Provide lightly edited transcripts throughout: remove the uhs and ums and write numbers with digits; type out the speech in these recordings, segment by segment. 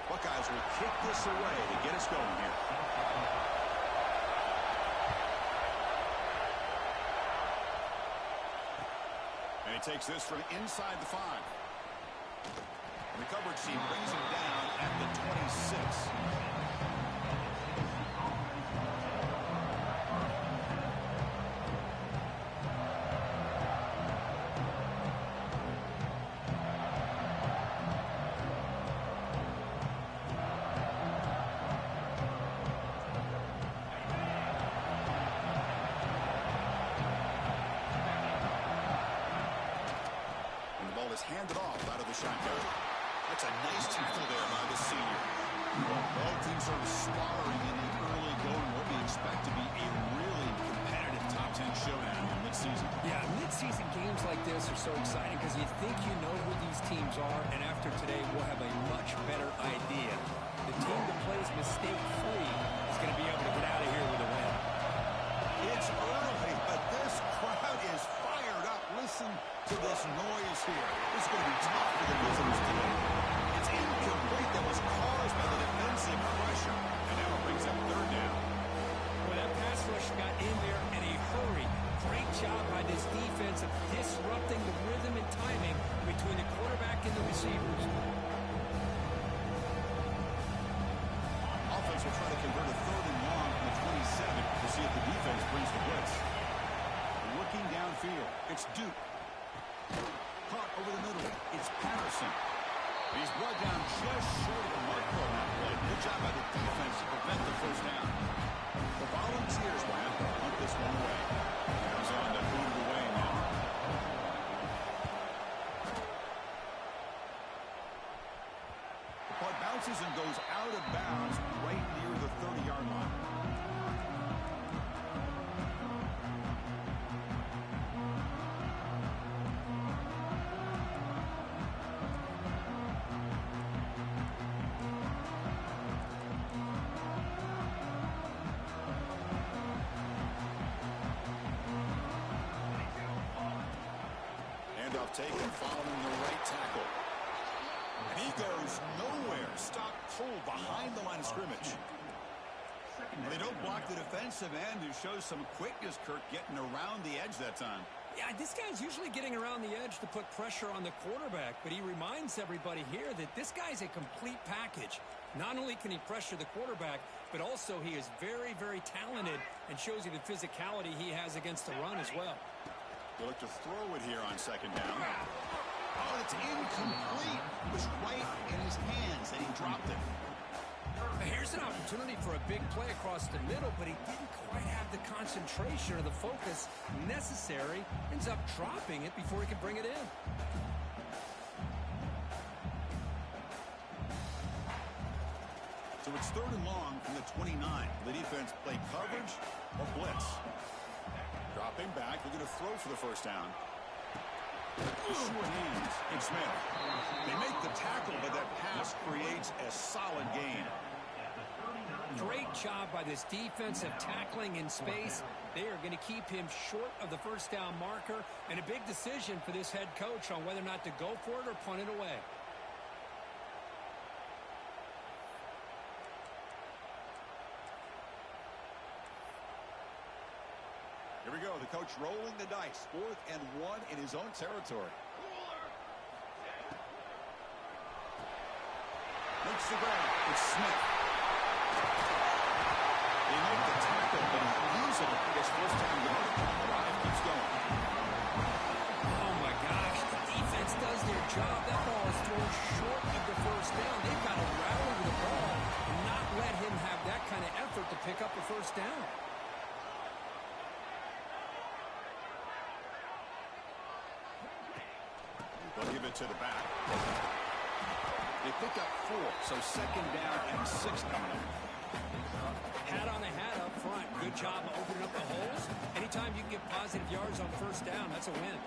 Buckeyes will kick this away to get us going here. And he takes this from inside the 5. And the coverage team brings him down at the 26. Handed off out of the shotgun. That's a nice tackle there by the senior. Both teams sort of sparring in the early going. What we expect to be a really competitive top 10 showdown in midseason. Yeah, midseason games like this are so exciting because you think you know who these teams are, and after today we'll have a much better idea. The team that plays mistake-free is going to be able to get out of here with a win. It's early, but this crowd is fired up. Listen to this noise here. This is going to be tough for the visitors today. It's incomplete. That was caused by the defensive pressure. And now it brings up 3rd down. Well, that pass rush got in there in a hurry. Great job by this defense of disrupting the rhythm and timing between the quarterback and the receivers. Offense will try to convert a 3rd and long from the 27 to see if the defense brings the blitz. Looking downfield, it's Duke. Caught over the middle, it's Patterson. He's brought down just short of the mark on that play. Good job by the defense to prevent the 1st down. The Volunteers will have to hunt this one away. Comes on to boot it away now. The puck bounces and goes out of bounds right near the 30-yard line. Taken following the right tackle. And he goes nowhere. Stop cold behind the line of scrimmage. And they don't block the defensive end, who shows some quickness, Kirk, getting around the edge that time. Yeah, this guy's usually getting around the edge to put pressure on the quarterback, but he reminds everybody here that this guy's a complete package. Not only can he pressure the quarterback, but also he is very, very talented and shows you the physicality he has against the run as well. They look to throw it here on 2nd down. Oh, it's incomplete. It was right in his hands, and he dropped it. Here's an opportunity for a big play across the middle, but he didn't quite have the concentration or the focus necessary. Ends up dropping it before he could bring it in. So it's 3rd and long from the 29. The defense play coverage or blitz. Dropping back, they're going to throw for the 1st down. Short hands, and Smith. They make the tackle, but that pass creates a solid gain. Great job by this defensive tackling in space. They are going to keep him short of the 1st down marker, and a big decision for this head coach on whether or not to go for it or punt it away. Here we go, the coach rolling the dice. 4th and 1 in his own territory. Makes the grab. It's Smith. They make the tackle, but he leaves it. He gets 1st down yard. The drive keeps going. Oh, my gosh. The defense does their job. That ball is thrown short of the 1st down. They've got to rattle with the ball and not let him have that kind of effort to pick up the 1st down. They'll give it to the back. They pick up 4, so 2nd down and 6 coming up. Hat on the hat up front. Good job of opening up the holes. Anytime you can get positive yards on 1st down, that's a win.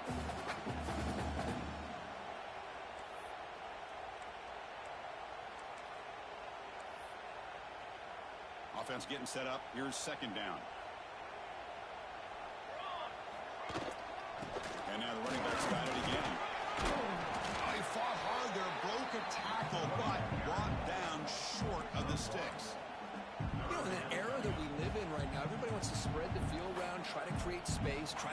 Offense getting set up. Here's 2nd down. And now the running back's got it again. He fought hard there, broke a tackle, but brought down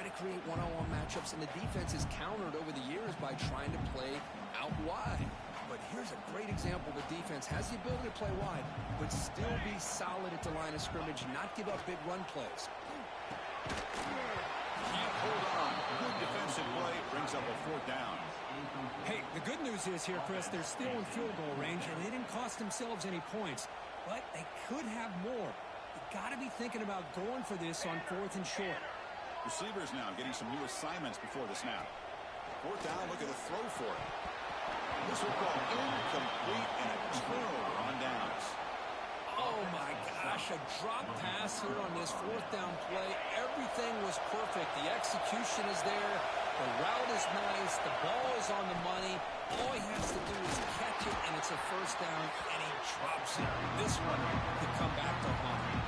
to create one-on-one matchups, and the defense is countered over the years by trying to play out wide. But here's a great example. The defense has the ability to play wide, but still be solid at the line of scrimmage, not give up big run plays. Can't hold on. Good defensive play. Brings up a 4th down. Hey, the good news is here, Chris, they're still in field goal range, and they didn't cost themselves any points. But they could have more. You got to be thinking about going for this on 4th and short. Receivers now getting some new assignments before the snap. 4th down, looking to throw for it. This will go incomplete and a turnover on downs. Oh, my gosh, a drop pass here on this 4th down play. Everything was perfect. The execution is there. The route is nice. The ball is on the money. All he has to do is catch it, and it's a 1st down, and he drops it. This one could come back to haunt him.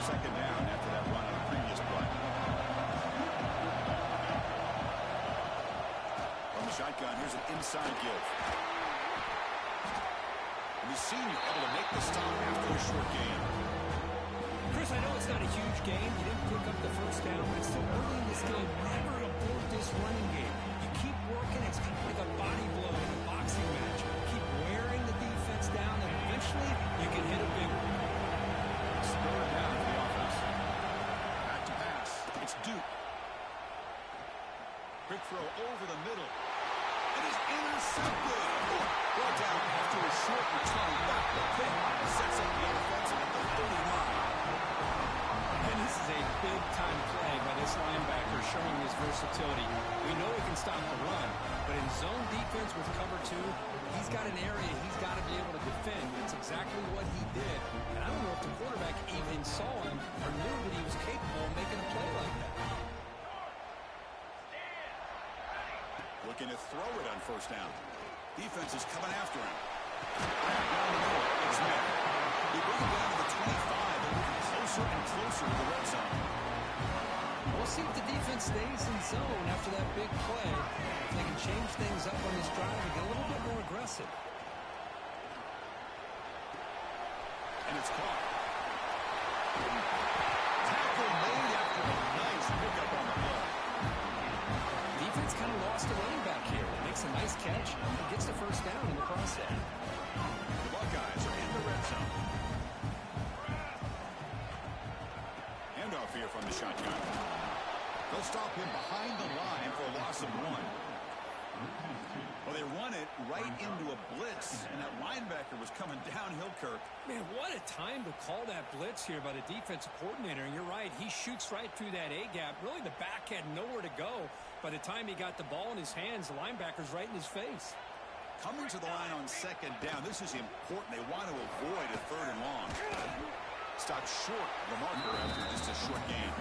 2nd down after that run on the previous play. From the shotgun, here's an inside give. And the senior able to make the stop after a short gain. Chris, I know it's not a huge game. You didn't pick up the 1st down, but it's still early in this game. Never abort this running game. You keep working. It's kind of like a body blow in a boxing match. Keep wearing the defense down, and eventually you can hit a big one. It's 3rd down for the offense. Back to pass. It's Duke. Quick throw over the middle. It is intercepted. Brought down after a short return. Back the pick. Sets up the offense at the 39. And this is a big-time play by this linebacker showing his versatility. We know he can stop the run, but in zone defense with cover 2, he's got an area he's got to be able to defend. That's exactly what he did. And I don't know if the quarterback even saw him or knew that he was capable of making a play like that. Looking to throw it on 1st down. Defense is coming after him. It's there. They bring him down to the 25. They're moving closer and closer to the red zone. We'll see if the defense stays in zone after that big play. If they can change things up on this drive and get a little bit more aggressive. And it's caught. Tackle made after a nice pickup on the play. Defense kind of lost a running back here. Makes a nice catch. He gets the 1st down in the process. The Buckeyes are in the red zone. Handoff here from the shotgun. They'll stop him behind the line for a loss of 1. Well, they run it right into a blitz, and that linebacker was coming downhill, Kirk. Man, what a time to call that blitz here by the defensive coordinator. And you're right, he shoots right through that A-gap. Really, the back had nowhere to go. By the time he got the ball in his hands, the linebacker's right in his face. Coming to the line on 2nd down, this is important. They want to avoid a 3rd and long. Stop short of the marker after just a short gain.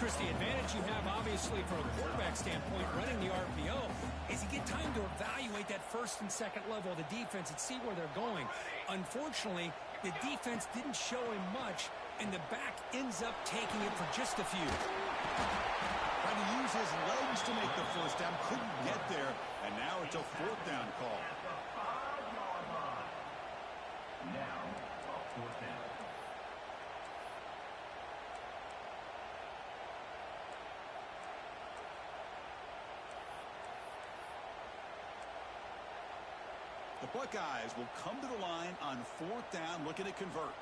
Chris, the advantage you have, obviously, from a quarterback standpoint, running the RPO, is you get time to evaluate that 1st and 2nd level of the defense and see where they're going. Unfortunately, the defense didn't show him much, and the back ends up taking it for just a few. Trying to use his legs to make the 1st down, couldn't get there, and now it's a 4th down call. Now, 4th down. The Buckeyes will come to the line on 4th down, looking to convert.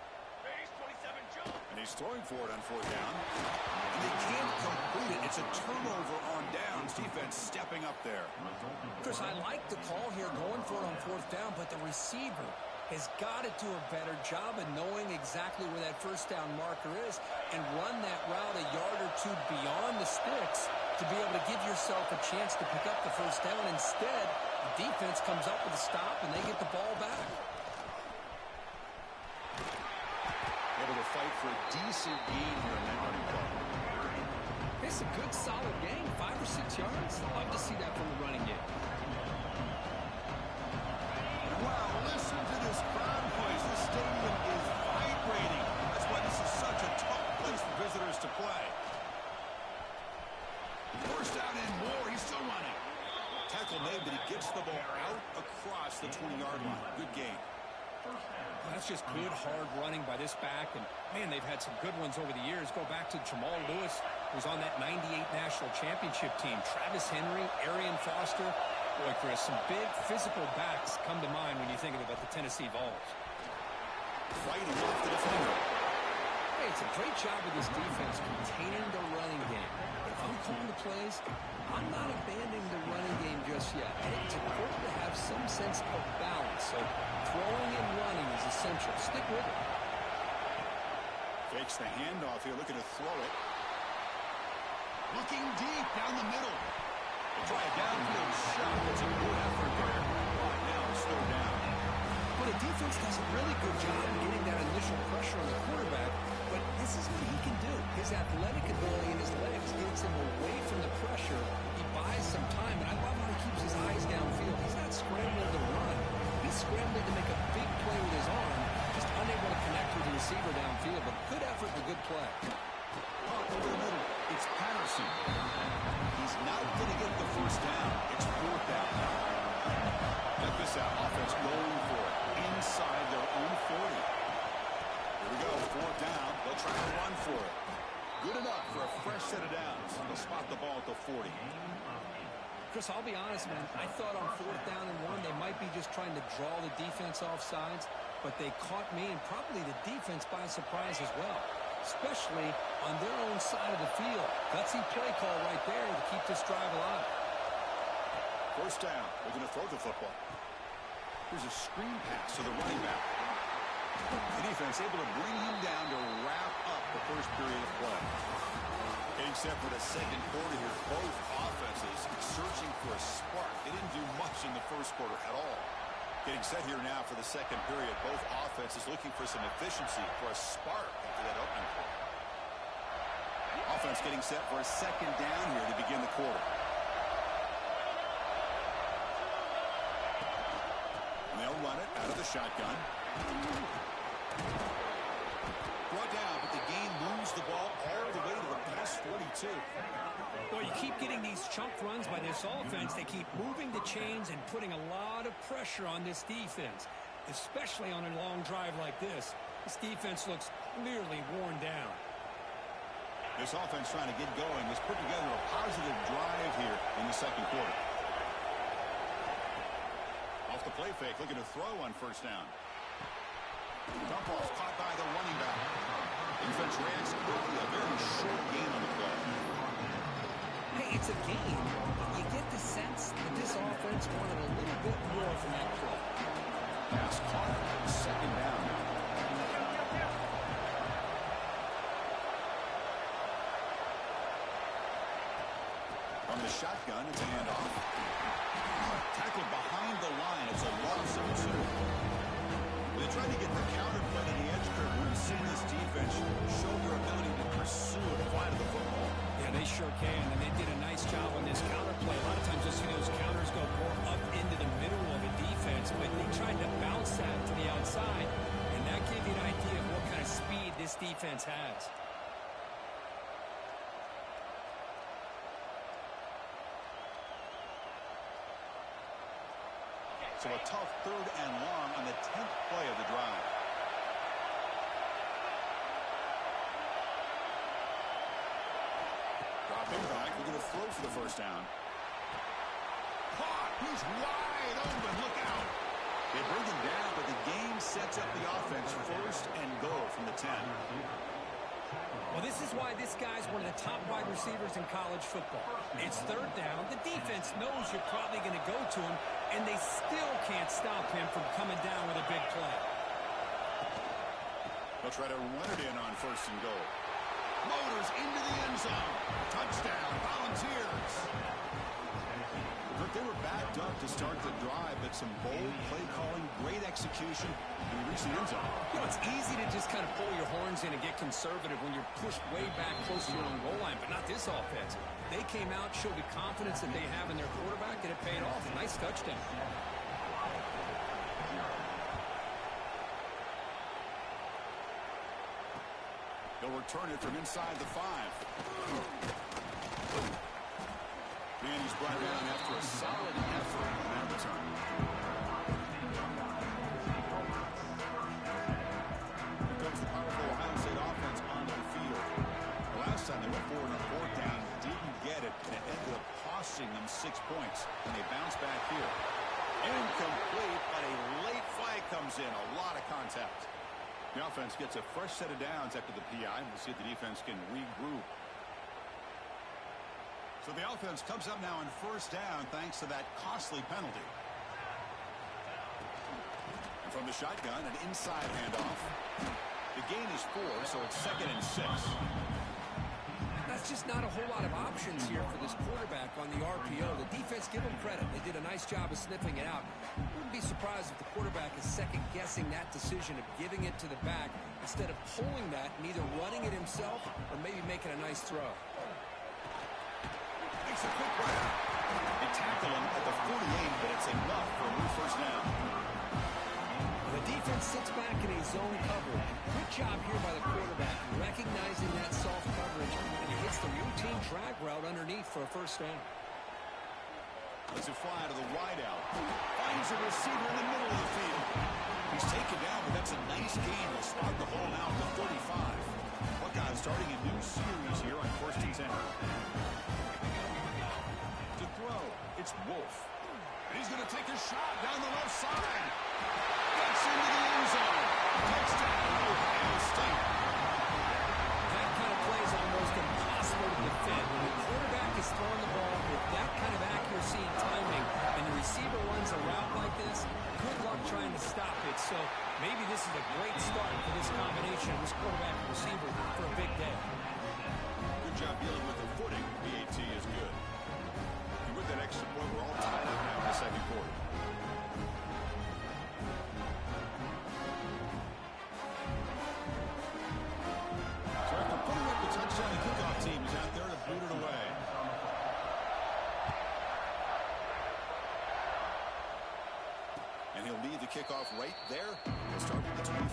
And he's throwing for it on 4th down. And they can't complete it. It's a turnover on downs. Defense stepping up there. Chris, I like the call here going for it on 4th down, but the receiver has got to do a better job of knowing exactly where that 1st down marker is and run that route a yard or 2 beyond the sticks to be able to give yourself a chance to pick up the 1st down. Instead, the defense comes up with a stop and they get the ball back. Able to fight for a decent gain here in that running play. It's a good, solid gain, 5 or 6 yards. Love to see that from the running game. Wow, listen to this crowd noise. This stadium is vibrating. That's why this is such a tough place for visitors to play. 1st down and more. He's still running. Tackle made, but he gets the ball out across the 20-yard line. Good game. That's just good, hard running by this back. And, man, they've had some good ones over the years. Go back to Jamal Lewis, who's on that 98 National Championship team. Travis Henry, Arian Foster. Boy, Chris, some big physical backs come to mind when you think about the Tennessee Vols. Fighting off the defender. Hey, it's a great job of this defense containing the running game. But if I'm calling the plays, I'm not abandoning the running game just yet. And it's important to have some sense of balance. So throwing and running is essential. Stick with it. Fakes the handoff here, looking to throw it. Looking deep down the middle. They try a downfield shot. It's a good effort there. Now it's third down. Well, the defense does a really good job getting that initial pressure on the quarterback, but this is what he can do. His athletic ability and his legs gets him away from the pressure. He buys some time, and I love how he keeps his eyes downfield. He's not scrambling to run. He's scrambling to make a big play with his arm, just unable to connect with the receiver downfield, but good effort and a good play. Over the middle, it's Patterson. He's not going to get the first down. It's fourth down. Check this out. Offense going for it inside their own 40. Here we go. Fourth down. They'll try to run for it. Good enough for a fresh set of downs. They'll spot the ball at the 40. Chris, I'll be honest, man. I thought on fourth down and one, they might be just trying to draw the defense off sides, but they caught me and probably the defense by surprise as well, especially on their own side of the field. Gutsy play call right there to keep this drive alive. First down. They're going to throw the football. Here's a screen pass to the running back. The defense able to bring him down to wrap up the first period of play. Getting set for the second quarter here. Both offenses searching for a spark. They didn't do much in the first quarter at all. Getting set here now for the second period. Both offenses looking for some efficiency, for a spark after that opening play. Offense getting set for a second down here to begin the quarter. And they'll run it out of the shotgun. Brought down, but the game moves the ball all the way to the past 42. Well, you keep getting these chunk runs by this offense. They keep moving the chains and putting a lot of pressure on this defense, especially on a long drive like this. This defense looks clearly worn down. This offense trying to get going has put together a positive drive here in the second quarter. Off the play fake, looking to throw on first down. Dump off caught by the running back. Defense reacts quickly. A very short gain on the play. Hey, it's a game. You get the sense that this offense wanted a little bit more from that play. Pass caught. Second down now. From the shotgun, it's a handoff. Tackled behind the line. It's a loss of two. They tried to get the counter play to the edge curve. We've seen this defense show their ability to pursue and fly to the football. Yeah, they sure can, and they did a nice job on this counter play. A lot of times you'll see those counters go more up into the middle of a defense, but they tried to bounce that to the outside, and that gave you an idea of what kind of speed this defense has. So a tough third and long on the 10th play of the drive. Dropping back, we're going to throw for the first down. Caught! He's wide open, look out! They bring him down, but the game sets up the offense first and goal from the 10. Well, this is why this guy's one of the top wide receivers in college football. It's third down. The defense knows you're probably going to go to him, and they still can't stop him from coming down with a big play. They'll try to run it in on first and goal. Motors into the end zone. Touchdown, Volunteers. Look, they were backed up to start the drive, but some bold play calling, great execution, and reach the end zone. You know, it's easy to just kind of pull your horns in and get conservative when you're pushed way back close to your own goal line, but not this offense. They came out, showed the confidence that they have in their quarterback, and it paid off. A nice touchdown. They'll return it from inside the 5. Manny's brought down after a solid going for it on fourth down. Didn't get it, and it ended up costing them 6 points. And they bounce back here. Incomplete, but a late flag comes in. A lot of contact. The offense gets a fresh set of downs after the PI, and we'll see if the defense can regroup. So the offense comes up now on first down thanks to that costly penalty. And from the shotgun, an inside handoff. The gain is 4, so it's 2nd and 6. That's just not a whole lot of options here for this quarterback on the RPO. The defense, give them credit. They did a nice job of sniffing it out. Wouldn't be surprised if the quarterback is second-guessing that decision of giving it to the back instead of pulling that and either running it himself or maybe making a nice throw. Makes a quick run. They tackle him at the 48, but it's enough for a new first down. The defense sits back in a zone cover. Good job here by the quarterback, recognizing that soft coverage, and he hits the routine drag route underneath for a first down. Lets it fly to the wide out. Finds a receiver in the middle of the field. He's taken down, but that's a nice gain. They'll spot the hole now at the 35. Buckeyes starting a new series here on 1st and 10. To throw, it's Wolf. And he's going to take a shot down the left side. Gets into the end zone. Touchdown, Ohio State. That kind of play is almost impossible to defend. When the quarterback is throwing the ball with that kind of accuracy and timing, and the receiver runs a route like this, good luck trying to stop it. So maybe this is a great start for this combination, this quarterback and receiver, for a big day. Good job dealing with the footing. BAT is good. And with that extra point, we're all tied up now in the second quarter. So after putting up the touchdown, the kickoff team is out there to boot it away. And he'll lead the kickoff right there. We'll start at the 25.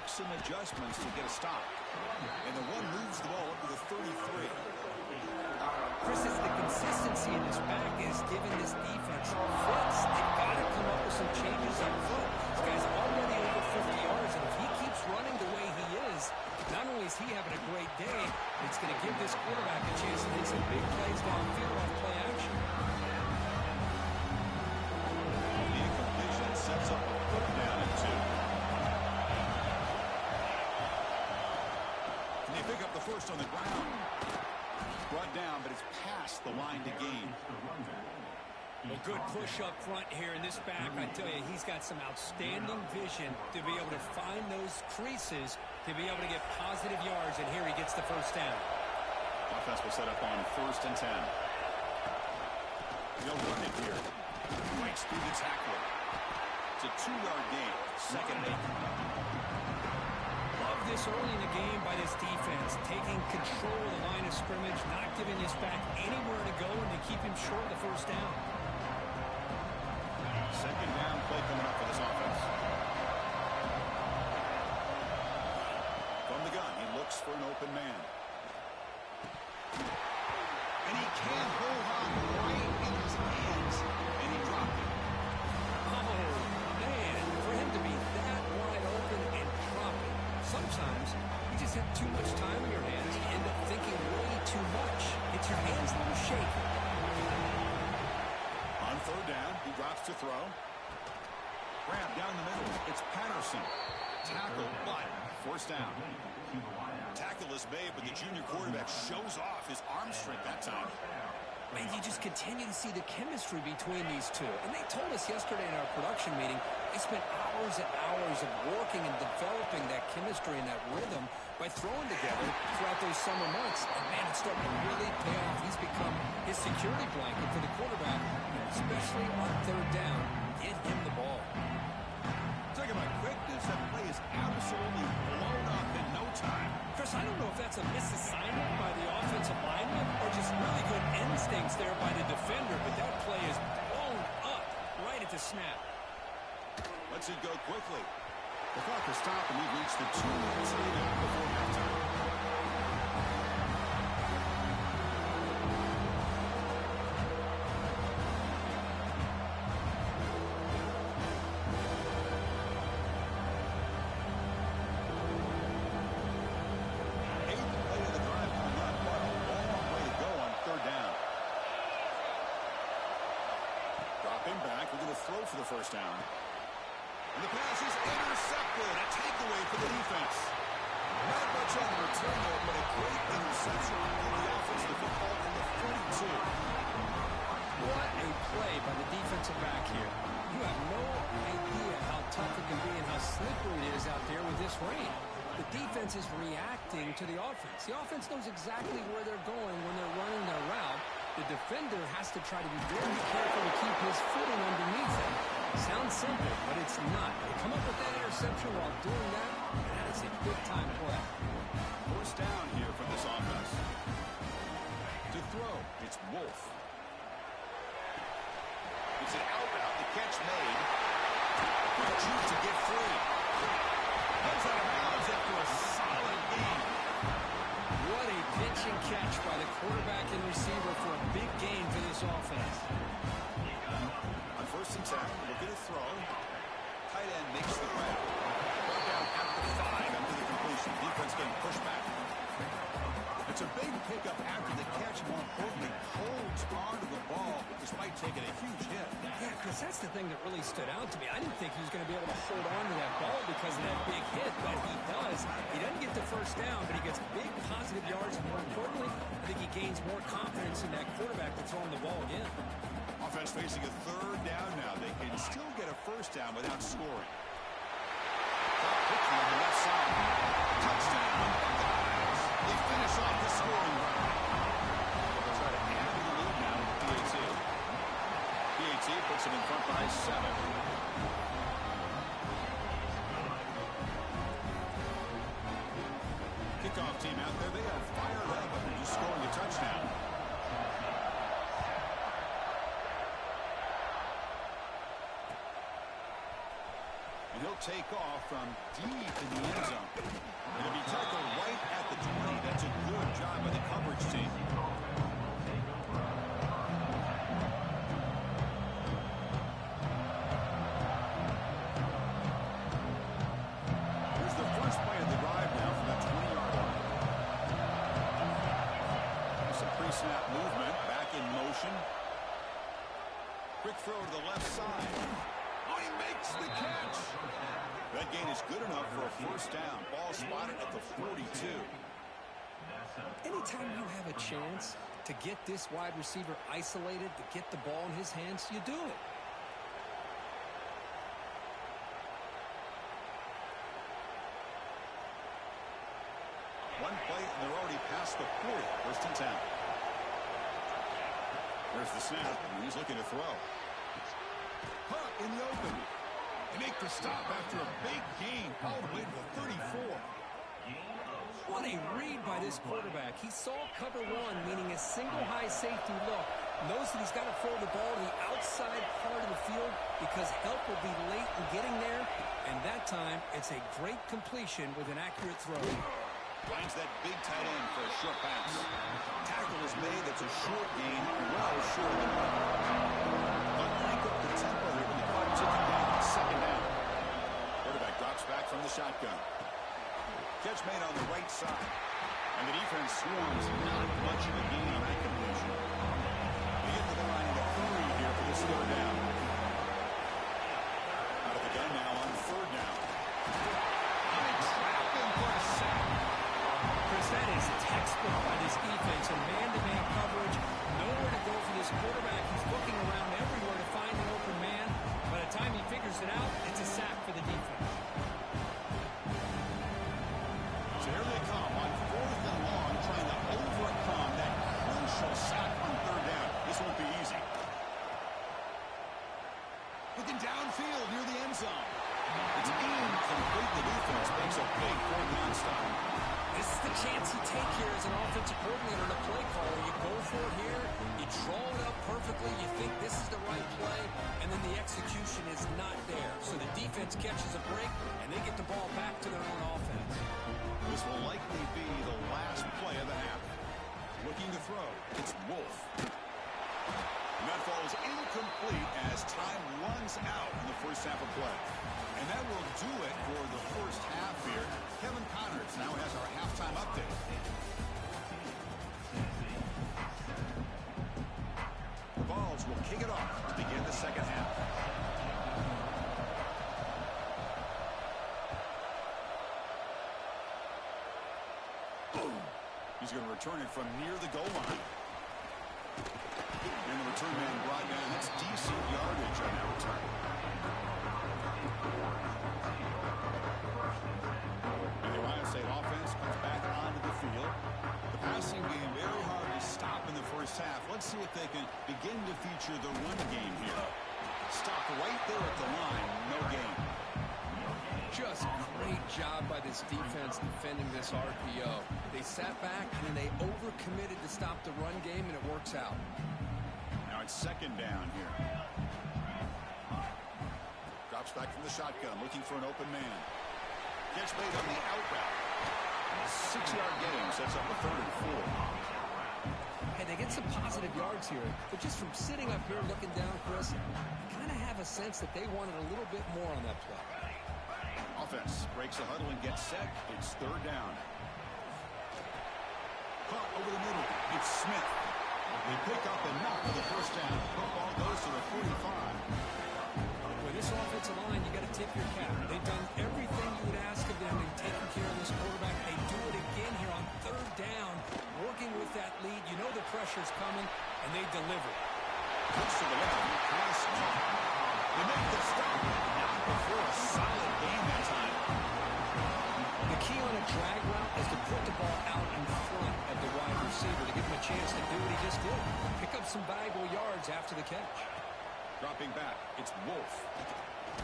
Some adjustments to get a stop. And the one moves the ball up to the 33. Chris, it's the consistency in this back is giving this defense fits. They've got to come up with some changes up front. This guy's already over 50 yards, and if he keeps running the way he is, not only is he having a great day, it's going to give this quarterback a chance to make some big plays downfield off play action. The incompletion sets up a third down and 2. They pick up the first on the ground. Brought down, but it's past the line to gain. Well, good push up front here in this back. I tell you, he's got some outstanding vision to be able to find those creases, to be able to get positive yards, and here he gets the first down. Offense will set up on 1st and 10. They'll run it here. Right through the tackle. It's a 2-yard gain. 2nd and 8. Love this early in the game by this defense, taking control of the line of scrimmage, not giving this back anywhere to go, and to keep him short of the first down. 2nd down play coming up for this offense. From the gun, he looks for an open man. And he can't hold on right in his hands, and he dropped it. Oh, man, for him to be that wide open and drop it. Sometimes you just have too much time in your hands. You end up thinking way too much. It's your hands that are shaking. On 3rd down, he drops to throw. Grab down the middle. It's Patterson. Tackle, but forced down. Tackle is made, but the junior quarterback shows off his arm strength that time. Man, you just continue to see the chemistry between these two. And they told us yesterday in our production meeting, they spent hours and hours of working and developing that chemistry and that rhythm by throwing together throughout those summer months. And, man, it's starting to really pay off. He's become his security blanket for the quarterback, especially on 3rd down. Get him the ball. Talking about quickness, that play is absolutely blown up in no time. Chris, I don't know if that's a misassignment by the offensive lineman or just really good instincts there by the defender, but that play is blown up right at the snap. Lets it go quickly. The clock will stop, and we've reached the 2 minutes now before halftime. Throw for the first down. And the pass is intercepted. A takeaway for the defense. Not much on the return there, but a great interception in the offense. The football in the 42. What a play by the defensive back here. You have no idea how tough it can be and how slippery it is out there with this rain. The defense is reacting to the offense. The offense knows exactly where they're going when they're running their route. The defender has to try to be very careful to keep his footing underneath him. Sounds simple, but it's not. They come up with that interception while doing that, and that is a big-time play. First down here for this offense. To throw, it's Wolf. It's an out route. The catch made. Good choose to get free. Goes out of bounds after a solid gain. What a pitch and catch by the quarterback and receiver for a big gain for this offense. On first and 10, looking to throw. Tight end makes the grab. Brought down at the 5 after the completion. Defense getting pushed back. It's a big pickup after the catch. More importantly, holds on to the ball despite taking a huge hit. Yeah, because that's the thing that really stood out to me. I didn't think he was going to be able to hold on to that ball because of that big hit, but he does. He doesn't get the first down, but he gets big positive yards, and more importantly, I think he gains more confidence in that quarterback to throw him the ball again. Offense facing a third down now. They can still get a first down without scoring. Quickly on the left side. Touchdown. Guys, they finish off the scoring run. They'll try to add to the lead now with PAT. PAT puts them in front by 7. Kickoff team out there. They are fired up after just scoring a touchdown. And he'll take off from deep in the end zone. It'll be tackled right at the 20. That's a good job by the coverage team. Here's the first play of the drive now from that 20-yard line. Some pre-snap movement. Back in motion. Quick throw to the left side. Oh, he makes the catch. That gain is good enough for a first down. Ball spotted at the 42. Anytime you have a chance to get this wide receiver isolated, to get the ball in his hands, you do it. One play, and they're already past the 40. First and 10. There's the snap, and he's looking to throw. Hunt in the open. They make the stop after a big gain all the way to the 34. What a read by this quarterback. He saw cover one, meaning a single high safety look. Knows that he's got to throw the ball to the outside part of the field because help will be late in getting there. And that time, it's a great completion with an accurate throw. Finds that big tight end for a short pass. Tackle is made. That's a short gain. Well short of the mark. They'll crank up the tempo here with the clock ticking down on second down. Quarterback drops back from the shotgun. Catch made on the right side. And the defense swarms. Not much of a gain on that completion. They get to the line of 3 here for this third down. Out of the gun now on third down. And they trap him for a sack. Chris, that is textbook by this defense. A man-to-man coverage. Nowhere to go for this quarterback. He's looking around everywhere to find an open man. By the time he figures it out, it's a sack for the defense. So here they come on fourth and long, trying to overcome that crucial sack on third down. This won't be easy. Looking downfield near the end zone. It's incomplete. The defense makes a big fourth down stop. This is the chance you take here as an offensive coordinator and a play caller. You go for it here, you draw it up perfectly, you think this is the right play, and then the execution is not there. So the defense catches a break, and they get the ball back to their own offense. This will likely be the last play of the half. Looking to throw. It's Wolf. And that falls incomplete as time runs out in the first half of play. And that will do it for the first half here. Kevin Connors now has our halftime update. The Vols will kick it off to begin the second half. He's going to return it from near the goal line. And the return man brought down. That's decent yardage on that return. And the Ohio State offense comes back onto the field. The passing game very hard to stop in the first half. Let's see if they can begin to feature the run game here. Stop right there at the line. No gain. Just great job by this defense defending this RPO. They sat back and then they overcommitted to stop the run game, and it works out. Now it's second down here. Drops back from the shotgun, looking for an open man. Gets made on the out route. 6-yard gain sets up a 3rd and 4. Hey, they get some positive yards here, but just from sitting up here looking down, Chris, I kind of have a sense that they wanted a little bit more on that play. Offense breaks the huddle and gets set. It's 3rd down. Caught over the middle. It's Smith. They pick up enough for the first down. Football goes to the 45. With this offensive line, you got to tip your cap. They've done everything you would ask of them in taking care of this quarterback. They do it again here on 3rd down, working with that lead. You know the pressure's coming, and they deliver. Push to the left. Pass caught. They make the stop. Not before a solid gain that time. The key on a drag route is to put the ball out in front of the wide receiver to give him a chance to do what he just did. Pick up some valuable yards after the catch. Dropping back. It's Wolf.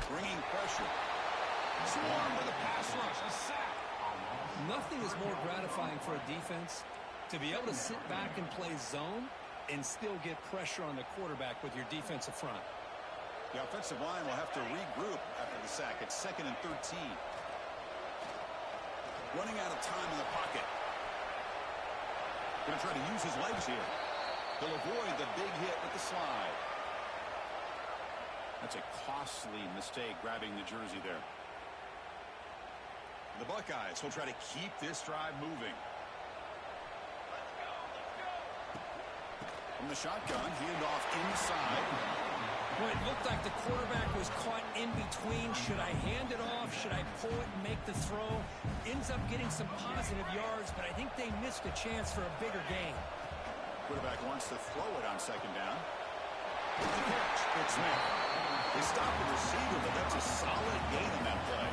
Bringing pressure. Swarm with a pass rush. A sack. Nothing is more gratifying for a defense to be able to sit back and play zone and still get pressure on the quarterback with your defensive front. The offensive line will have to regroup after the sack. It's 2nd and 13. Running out of time in the pocket. Going to try to use his legs here. He'll avoid the big hit with the slide. That's a costly mistake grabbing the jersey there. The Buckeyes will try to keep this drive moving. From the shotgun, handoff inside. Well, it looked like the quarterback was caught in between. Should I hand it off? Should I pull it and make the throw? Ends up getting some positive yards, but I think they missed a chance for a bigger gain. Quarterback wants to throw it on 2nd down. With the catch, it's Smith. They stop the receiver, but that's a solid gain in that play.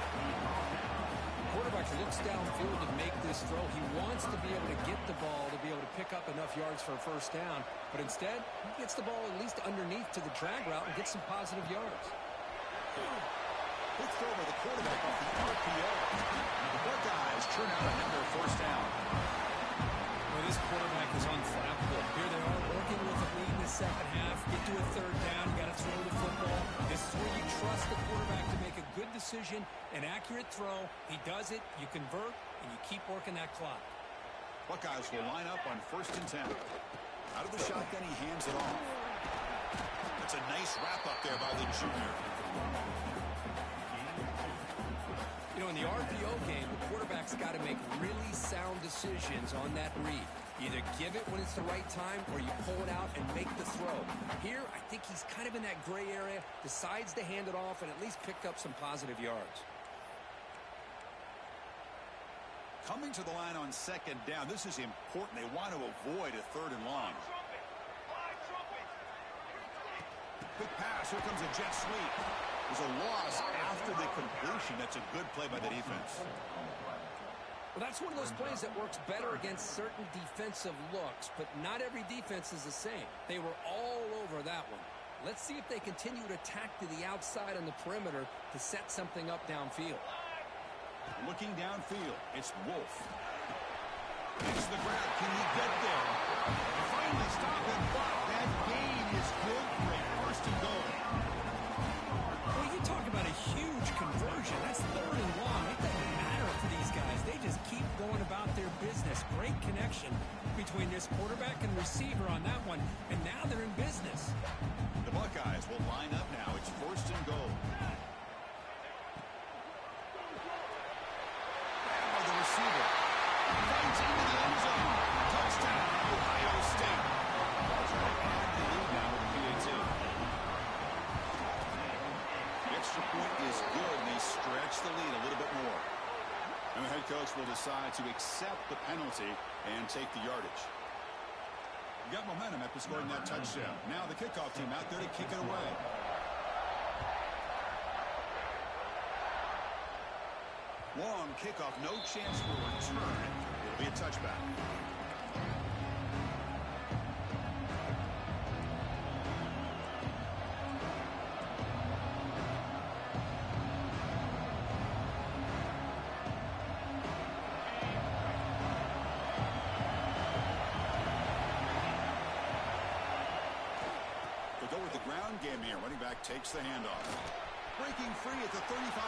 Quarterback looks downfield to make this throw. He wants to be able to get the ball to be able to pick up enough yards for a 1st down, but instead he gets the ball at least underneath to the drag route and gets some positive yards. Good throw by the quarterback off the RPO. The Buckeyes turn out another 1st down. Well, this quarterback is unflappable. Here they are working with a lead in the second half. Get to a 3rd down. You got to throw the football. This is where you trust the quarterback to make a good decision, an accurate throw. He does it. You convert, and you keep working that clock. Buckeyes will line up on 1st and 10. Out of the shotgun, he hands it off. That's a nice wrap up there by the junior. You know, in the RPO game, the quarterback's got to make really sound decisions on that read. Either give it when it's the right time or you pull it out and make the throw. Here, I think he's kind of in that gray area, decides to hand it off and at least pick up some positive yards. Coming to the line on 2nd down, this is important. They want to avoid a 3rd and long. Quick pass. Here comes a jet sweep. There's a loss after the completion. That's a good play by the defense. Well, that's one of those plays that works better against certain defensive looks, but not every defense is the same. They were all over that one. Let's see if they continue to attack to the outside on the perimeter to set something up downfield. Looking downfield, it's Wolf. Gets the grab. Can he get there? Finally stop and block. That gain is good for a first and goal. Well, you talk about a huge conversion. That's 3rd and long. It doesn't matter for these guys. They just keep going about their business. Great connection between this quarterback and receiver on that one, and now they're in business. The Buckeyes will line up now. It's 1st and goal. Grabbed by the receiver. Fights into the end zone. Touchdown, Ohio State. They'll try to add the lead now with the PAT. The extra point is good, and they stretch the lead a little bit more. And the head coach will decide to accept the penalty and take the yardage. You got momentum after scoring that touchdown. Now the kickoff team out there to kick it away. Long kickoff, no chance for a return. It'll be a touchback. They go with the ground game here. Running back takes the handoff. Breaking free at the 35.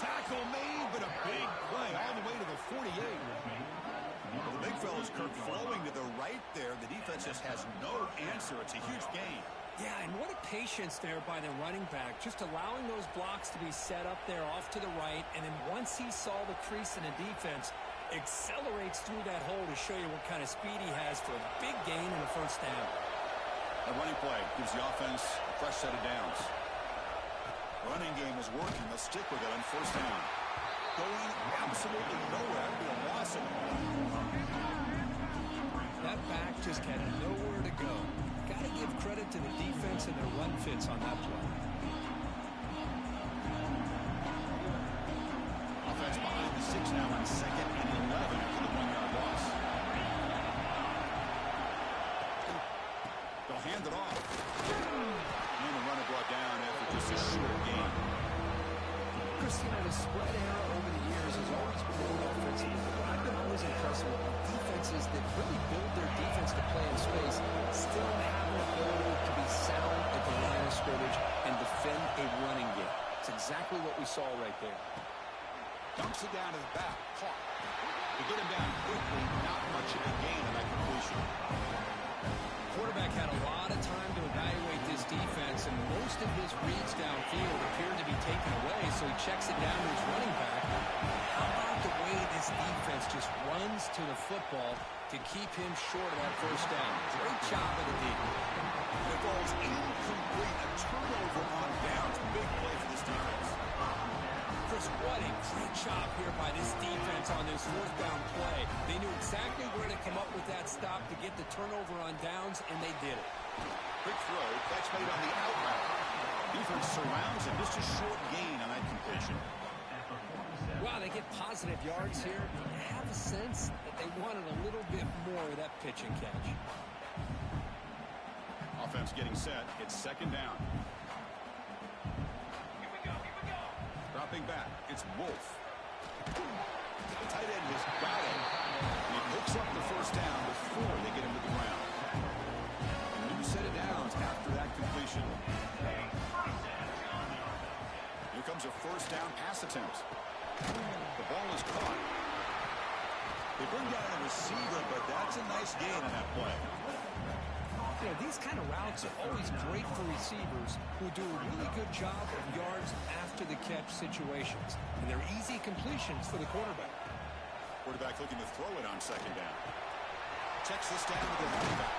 Tackle made, but a big play all the way to the 48. The big fella's Kirk flowing to the right there. The defense just has no answer. It's a huge gain. Yeah, and what a patience there by the running back, just allowing those blocks to be set up there off to the right, and then once he saw the crease in the defense, accelerates through that hole to show you what kind of speed he has for a big gain and a first down. A running play gives the offense a fresh set of downs. Running game is working. They'll stick with it on 1st down. Going absolutely nowhere. That'd be a loss of it. That back just had nowhere to go. Got to give credit to the defense and their run fits on that play. Offense behind the 6 now on 2nd and 11 after the 1-yard loss. They'll hand it off. And the runner brought down after just a short gain. Chris, the spread era over the years has always been really offensive. What I've been always impressed with defenses that really build their defense to play in space still have an ability to be sound at the line of scrimmage and defend a running game. It's exactly what we saw right there. Dumps it down to the back. Caught. To get him down quickly, not much of a gain on that completion. Quarterback had a lot of time to evaluate this defense, and most of his reads downfield appeared to be taken away, so he checks it down to his running back. How about the way this defense just runs to the football to keep him short of that first down? Great job of the D. The ball's incomplete. A turnover on downs. Big play for this defense. Chris, what a great job here by this defense on this 4th down play. They knew exactly where to come up with that stop to get the turnover on downs, and they did it. Quick throw. Catch made on the outright. Defense surrounds him. Just a short gain on that completion. Wow, they get positive yards here. I have a sense that they wanted a little bit more of that pitch and catch. Offense getting set. It's 2nd down. Dropping back. It's Wolf. The tight end has got it. And he picks up the first down before they get him to the ground. A new set of downs after that completion. Here comes a first down pass attempt. The ball is caught. They bring down a receiver, but that's a nice gain on that play. These kind of routes are always great for receivers who do a really good job of yards after the catch situations. And they're easy completions for the quarterback. Quarterback looking to throw it on 2nd down. Checks this down to the running back.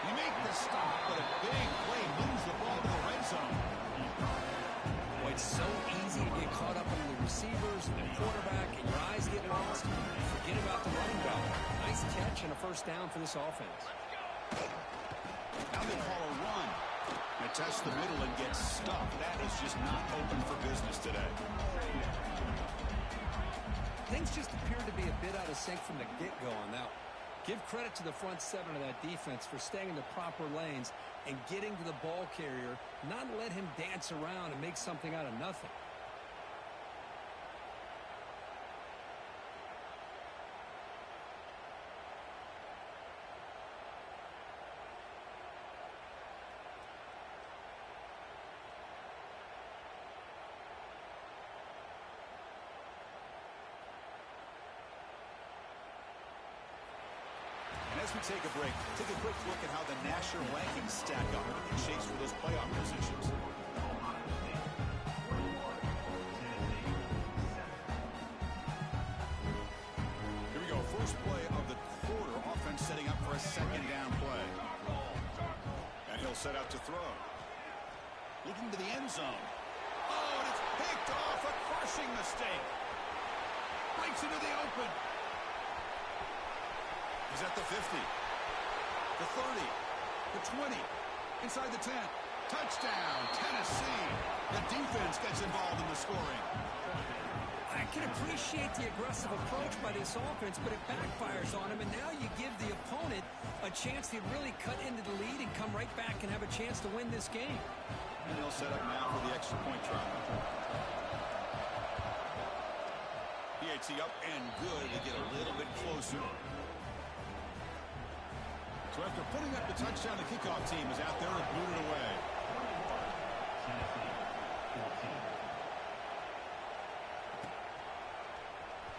They make the stop, but a big play moves the ball to the red zone. Boy, it's so easy to get caught up in the receivers and the quarterback, and your eyes get lost. Forget about the running back. Nice catch and a first down for this offense. Now they call a run. They test the middle and get stuck. That is just not open for business today. Things just appear to be a bit out of sync from the get-go on that one. Give credit to the front 7 of that defense for staying in the proper lanes and getting to the ball carrier, not let him dance around and make something out of nothing. take a break. Take a quick look at how the national rankings stack up in the chase for those playoff positions. Here we go. First play of the quarter. Offense setting up for a second down play. And he'll set out to throw. Looking to the end zone. Oh, and it's picked off. A crushing mistake. Breaks into the open. He's at the 50. The 30. The 20. Inside the 10. Touchdown, Tennessee. The defense gets involved in the scoring. I can appreciate the aggressive approach by this offense, but it backfires on him, and now you give the opponent a chance to really cut into the lead and come right back and have a chance to win this game. And they'll set up now for the extra point try. PAT up and good to get a little bit closer. So after putting up the touchdown, the kickoff team is out there and blew it away.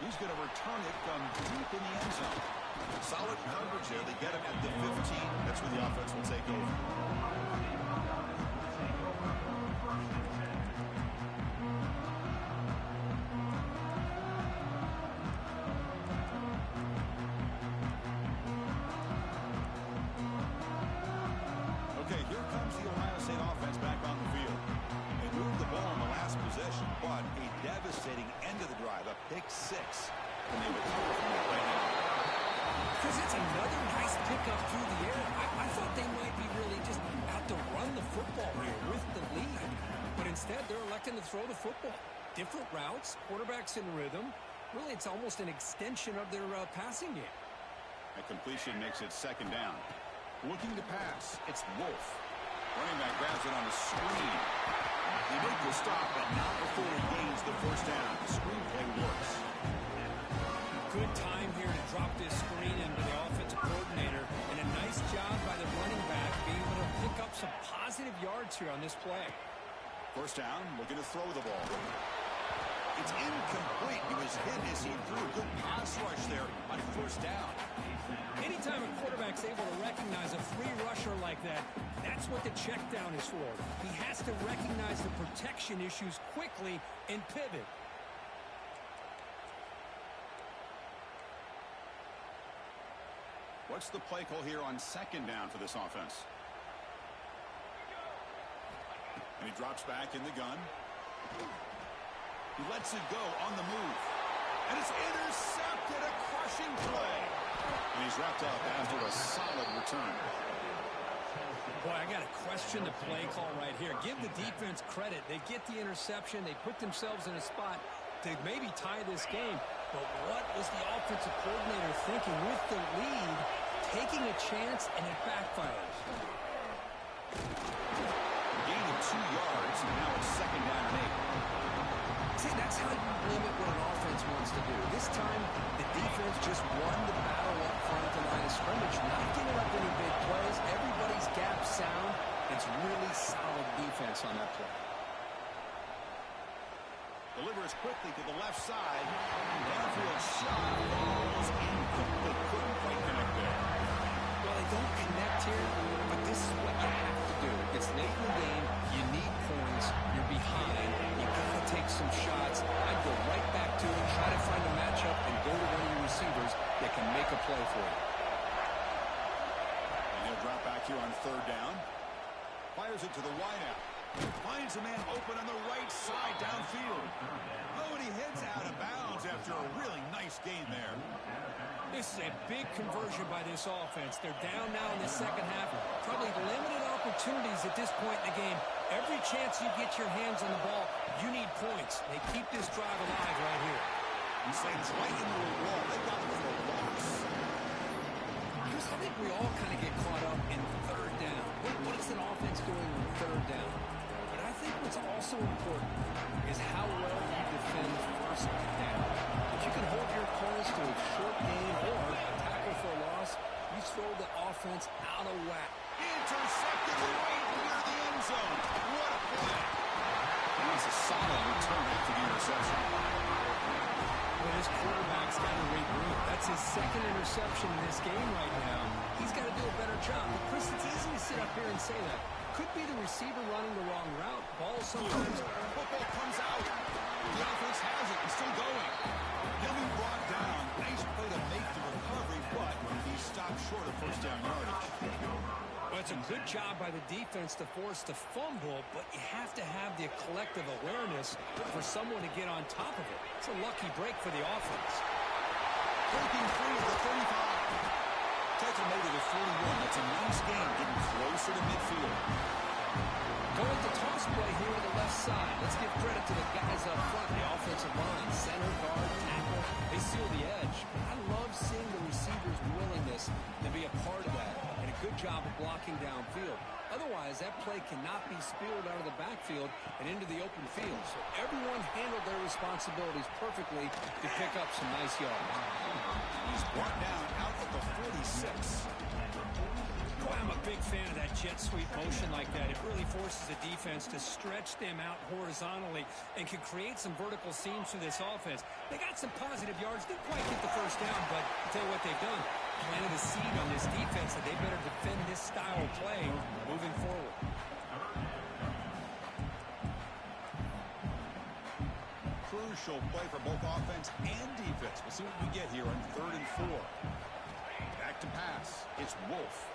He's going to return it from deep in the end zone. Solid coverage there. They get him at the 15. That's where the offense will take over. Okay, here comes the Ohio State offense back on the field. They moved the ball in the last possession, but a devastating end of the drive, a pick six. And they recover from it right now. Because it's another nice pickup through the air. I thought they might be really just out to run the football here with the lead. But instead, they're electing to throw the football. Different routes, quarterbacks in rhythm. Really, it's almost an extension of their passing game. A completion makes it second down. Looking to pass, it's Wolf. Running back grabs it on the screen. He made the stop, but not before he gains the first down. The screenplay works. Good time here to drop this screen into the offensive coordinator, and a nice job by the running back being able to pick up some positive yards here on this play. First down, looking to throw the ball. It's incomplete. He was hit as he threw a good pass rush there on first down. Anytime a quarterback's able to recognize a free rusher like that, that's what the check down is for. He has to recognize the protection issues quickly and pivot. What's the play call here on second down for this offense? And he drops back in the gun. He lets it go on the move. And it's intercepted, a crushing play. And he's wrapped up after a solid return. Boy, I got to question the play call right here. Give the defense credit. They get the interception. They put themselves in a spot to maybe tie this game. But what was the offensive coordinator thinking with the lead, taking a chance, and it backfires? Gain of 2 yards, and now it's second down and 8. See, that's how you limit what an offense wants to do. This time, the defense just won the battle up front at the line of scrimmage, not giving up any big plays. Everybody's gap sound. It's really solid defense on that play. Delivers quickly to the left side. Downfield shot falls incomplete. Couldn't quite connect there. Well, they don't connect here, but this is what you have to do. It's late in the game. You need points. You're behind. You got to take some shots. I'd go right back to it, try to find a matchup, and go to one of your receivers that can make a play for you. And he'll drop back here on third down. Fires it to the wideout. Finds a man open on the right side downfield. Oh, and he heads out of bounds after a really nice gain there. This is a big conversion by this offense. They're down now in the second half. Probably limited opportunities at this point in the game. Every chance you get your hands on the ball, you need points. They keep this drive alive right here. He sends right into a wall. They got him for a loss. Because I think we all kind of get caught up in third down. What is an offense doing on third down? But I think what's also important is how well you defend first down. If you can hold your opponents to a short gain or a tackle for a loss, you throw the offense out of whack. Intercepted right near the end zone. What a play. That was a solid return after the interception. Well, this quarterback's got to regroup. That's his second interception in this game right now. He's got to do a better job. But Chris, it's easy to sit up here and say that. Could be the receiver running the wrong route. Ball sometimes. Football comes out. The offense has it and still going. He'll be brought down. Nice play to make the recovery, but he stopped short of first down yardage. Well, it's a good job by the defense to force the fumble, but you have to have the collective awareness for someone to get on top of it. It's a lucky break for the offense. Breaking free at the 35. Takes him over to 41. That's a nice game, getting closer to midfield. Going to toss play here to the left side. Let's give credit to the guys up front, the offensive line, center, guard, tackle. They seal the edge. I love seeing the receivers' willingness to be a part of that, and a good job of blocking downfield. Otherwise, that play cannot be spilled out of the backfield and into the open field. So everyone handled their responsibilities perfectly to pick up some nice yards. He's brought down out at the 46. Boy, I'm a big fan of that jet sweep motion like that. It really forces the defense to stretch them out horizontally and can create some vertical seams through this offense. They got some positive yards. Didn't quite get the first down, but I'll tell you what they've done. Planted a seed on this defense that they better defend this style of play moving forward. Crucial play for both offense and defense. We'll see what we get here on 3rd and 4. Back to pass. It's Wolf.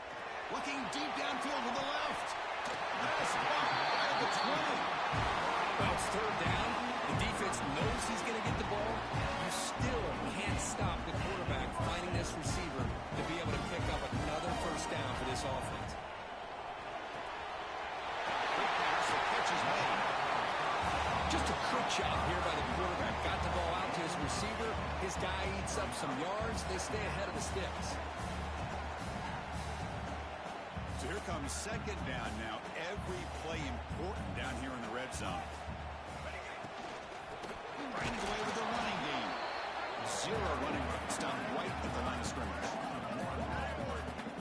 Looking deep downfield to the left. That's by the 20. Well, it's 3rd down. The defense knows he's going to get the ball. You still can't stop the quarterback finding this receiver to be able to pick up another first down for this offense. Quick pass. The catch is made. Just a quick job here by the quarterback. Got the ball out to his receiver. His guy eats up some yards. They stay ahead of the sticks. So here comes 2nd down now. Every play important down here in the red zone. Right away with the running game. 0 running routes down right at the line of scrimmage.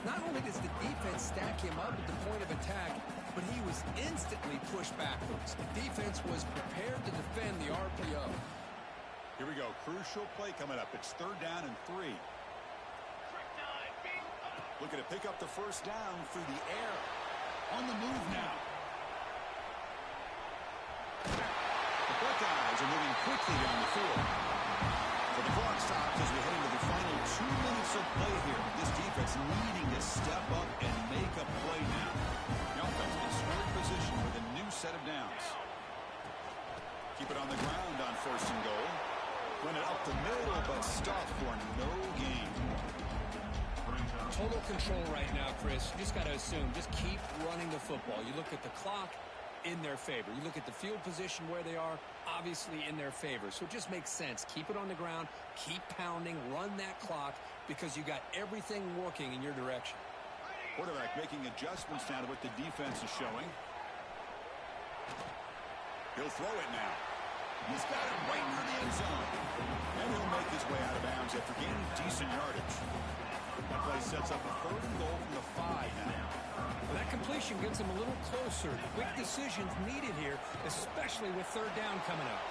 Not only does the defense stack him up at the point of attack, but he was instantly pushed backwards. The defense was prepared to defend the RPO. Here we go. Crucial play coming up. It's 3rd down and 3. Looking to pick up the first down through the air. On the move now. The Buckeyes are moving quickly down the field. So the clock stops as we head into the final 2 minutes of play here. This defense needing to step up and make a play now. The offense in scoring position with a new set of downs. Keep it on the ground on 1st and goal. Run it up the middle, but stop for no gain. Total control right now, Chris. You just got to assume, just keep running the football. You look at the clock, in their favor. You look at the field position where they are, obviously in their favor. So it just makes sense. Keep it on the ground, keep pounding, run that clock, because you got everything working in your direction. Quarterback making adjustments now to what the defense is showing. He'll throw it now. He's got it right near the end zone. And he'll make his way out of bounds after gaining decent yardage. That play sets up a 3rd and goal from the 5 now. Well, that completion gets him a little closer. Quick decisions needed here, especially with 3rd down coming up.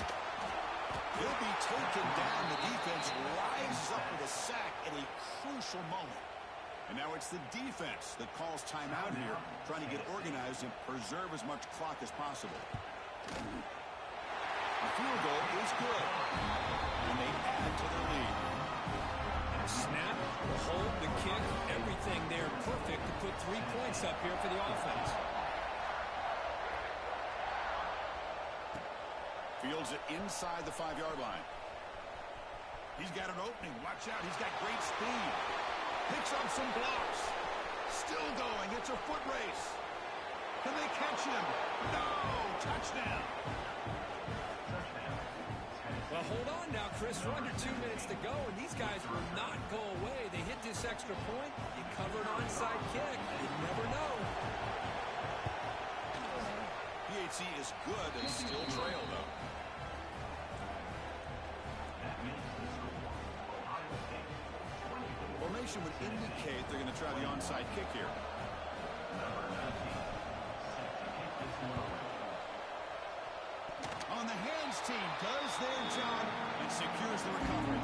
He'll be taken down. The defense rises up with a sack at a crucial moment. And now it's the defense that calls timeout here, trying to get organized and preserve as much clock as possible. The field goal is good. And they add to their lead. Snap, the hold, the kick, everything there perfect to put 3 points up here for the offense. Fields it inside the 5-yard line. He's got an opening. Watch out. He's got great speed. Picks up some blocks. Still going. It's a foot race. Can they catch him? No! Touchdown. Well, hold on now, Chris. We're under 2 minutes to go, and these guys will not go away. They hit this extra point. You cover an onside kick. You never know. PHC is good and still trail, though. Formation would indicate they're going to try the onside kick here. On on the hands team does their job and secures the recovery.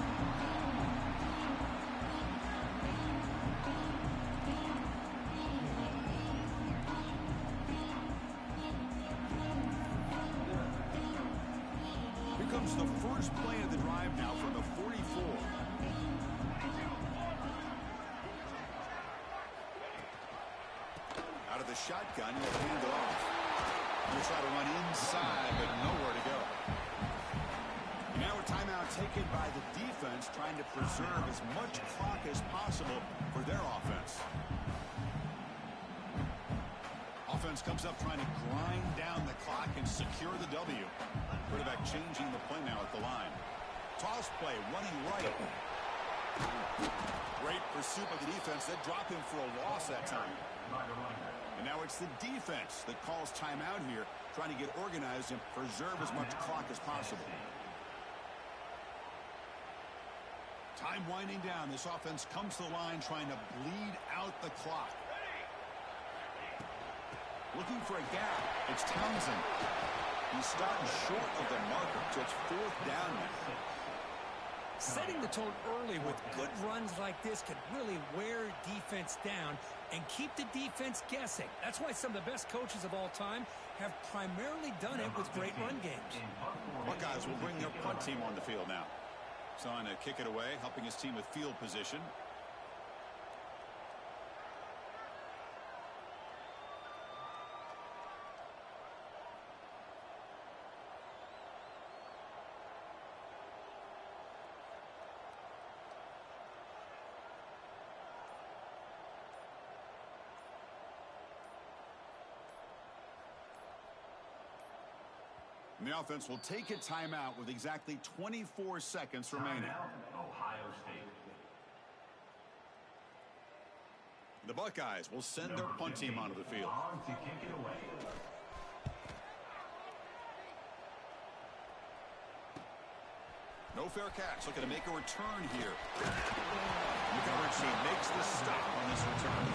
Here comes the first play of the drive now from the 44. Out of the shotgun, he'll hand it off. He'll try to run inside, but nowhere to go. And now a timeout taken by the defense, trying to preserve as much clock as possible for their offense. Offense comes up trying to grind down the clock and secure the W. Quarterback changing the play now at the line. Toss play, running right. Great pursuit of the defense. They drop him for a loss that time. And now it's the defense that calls timeout here, trying to get organized and preserve as much clock as possible. Time winding down. This offense comes to the line trying to bleed out the clock. Looking for a gap. It's Townsend. He's starting short of the marker, so it's fourth down now. Setting the tone early with good runs like this can really wear defense down and keep the defense guessing. That's why some of the best coaches of all time have primarily done it with great run games. Buckeyes will bring their punt team on the field now. Son to kick it away, helping his team with field position. And the offense will take a timeout with exactly 24 seconds remaining. Ohio State. The Buckeyes will send their punt team onto the field. To kick it away. No fair catch. Looking to make a return here. The coverage team makes the stop on this return.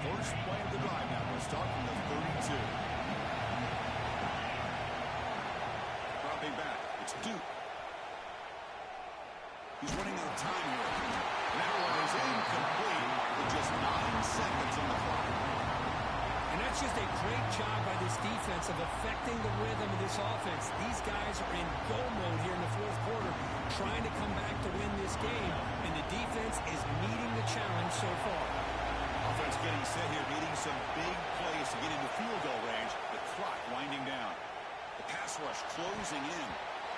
First play of the drive now. We'll start from the 32. Dropping back. It's Duke. He's running out of time here. And that one is incomplete with just 9 seconds on the clock. And that's just a great job by this defense of affecting the rhythm of this offense. These guys are in go mode here in the fourth quarter, trying to come back to win this game, and the defense is meeting the challenge so far. Offense getting set here, needing some big plays to get into field goal range. The clock winding down. The pass rush closing in.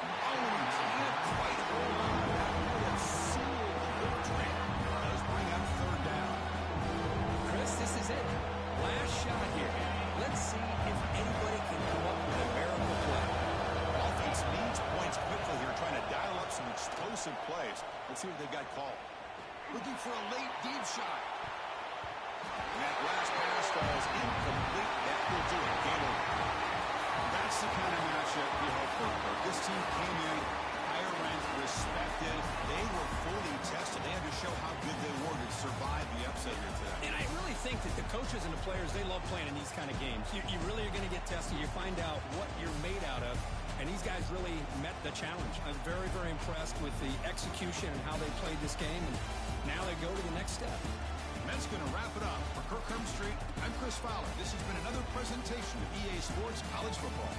Oh, he can't quite hold on. That would have sealed the victory. Does bring up third down. Chris, this is it. Last shot here. Let's see if anybody can come up with a miracle play. Offense needs points quickly here, trying to dial up some explosive plays. Let's see what they've got called. Looking for a late deep shot. And that last pass falls incomplete. That will do it. Game over. That's the kind of matchup you hope for. This team came in higher ranked, respected. They were fully tested. They had to show how good they were to survive the upset here today. And I really think that the coaches and the players, they love playing in these kind of games. You really are going to get tested. You find out what you're made out of. And these guys really met the challenge. I'm very, very impressed with the execution and how they played this game. And now they go to the next step. And that's going to wrap it up. For Kirk Herbstreit, I'm Chris Fowler. This has been another presentation of EA Sports College Football.